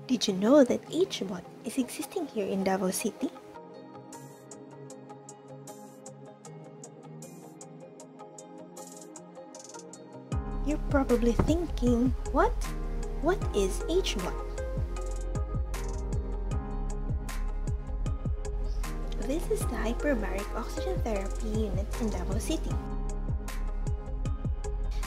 Did you know that HBOT is existing here in Davao City? You're probably thinking, what? What is HBOT? This is the Hyperbaric Oxygen Therapy Unit in Davao City.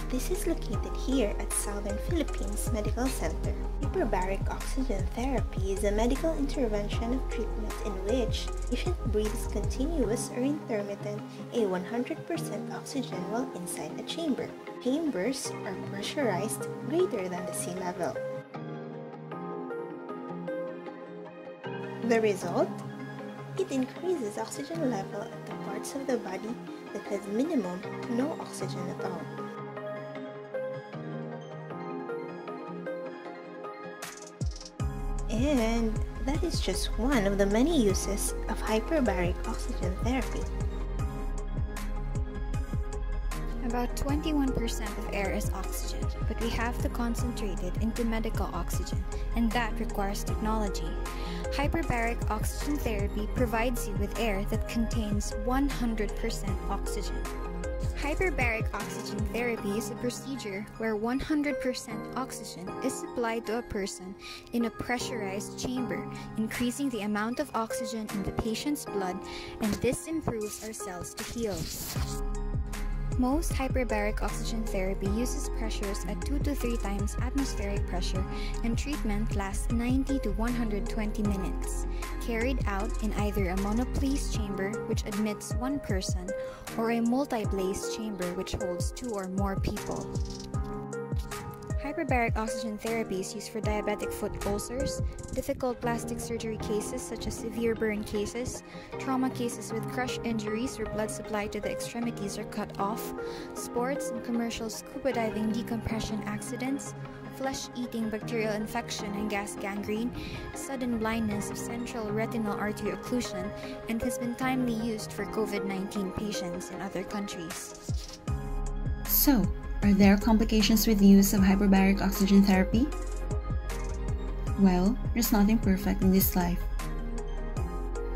This is located here at Southern Philippines Medical Center. Hyperbaric oxygen therapy is a medical intervention of treatment in which patient breathes continuous or intermittent a 100% oxygen while inside a chamber. Chambers are pressurized greater than the sea level. The result? It increases oxygen level at the parts of the body that has minimum to no oxygen at all. And that is just one of the many uses of hyperbaric oxygen therapy. About 21% of air is oxygen, but we have to concentrate it into medical oxygen, and that requires technology. Hyperbaric oxygen therapy provides you with air that contains 100% oxygen. Hyperbaric oxygen therapy is a procedure where 100% oxygen is supplied to a person in a pressurized chamber, increasing the amount of oxygen in the patient's blood, and this improves our cells to heal. Most hyperbaric oxygen therapy uses pressures at 2 to 3 times atmospheric pressure, and treatment lasts 90 to 120 minutes, carried out in either a monoplace chamber, which admits one person, or a multi-place chamber, which holds 2 or more people. Hyperbaric oxygen therapy is used for diabetic foot ulcers, difficult plastic surgery cases such as severe burn cases, trauma cases with crush injuries where blood supply to the extremities are cut off, sports and commercial scuba diving decompression accidents, flesh-eating bacterial infection and gas gangrene, sudden blindness of central retinal artery occlusion, and has been timely used for COVID-19 patients in other countries. So, are there complications with the use of hyperbaric oxygen therapy? Well, there's nothing perfect in this life.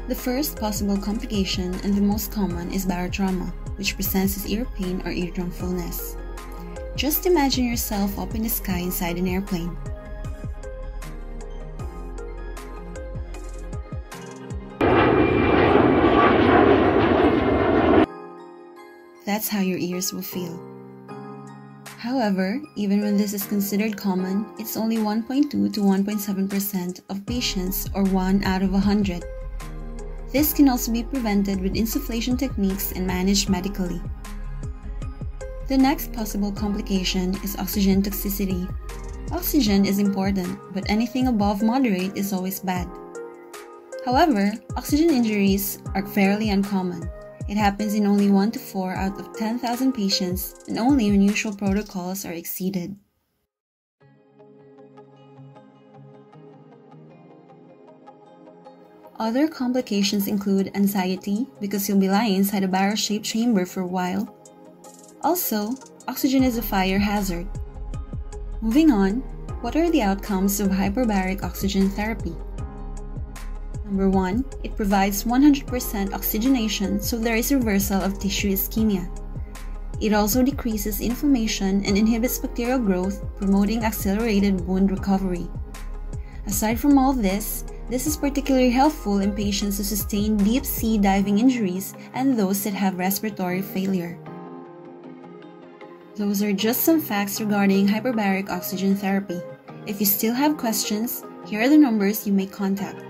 The first possible complication and the most common is barotrauma, which presents as ear pain or eardrum fullness. Just imagine yourself up in the sky inside an airplane. That's how your ears will feel. However, even when this is considered common, it's only 1.2 to 1.7% of patients, or 1 out of 100. This can also be prevented with insufflation techniques and managed medically. The next possible complication is oxygen toxicity. Oxygen is important, but anything above moderate is always bad. However, oxygen injuries are fairly uncommon. It happens in only 1 to 4 out of 10,000 patients, and only when usual protocols are exceeded. Other complications include anxiety, because you'll be lying inside a barrel-shaped chamber for a while. Also, oxygen is a fire hazard. Moving on, what are the outcomes of hyperbaric oxygen therapy? Number 1, it provides 100% oxygenation, so there is reversal of tissue ischemia. It also decreases inflammation and inhibits bacterial growth, promoting accelerated wound recovery. Aside from all this is particularly helpful in patients who sustain deep-sea diving injuries and those that have respiratory failure. Those are just some facts regarding hyperbaric oxygen therapy. If you still have questions, here are the numbers you may contact.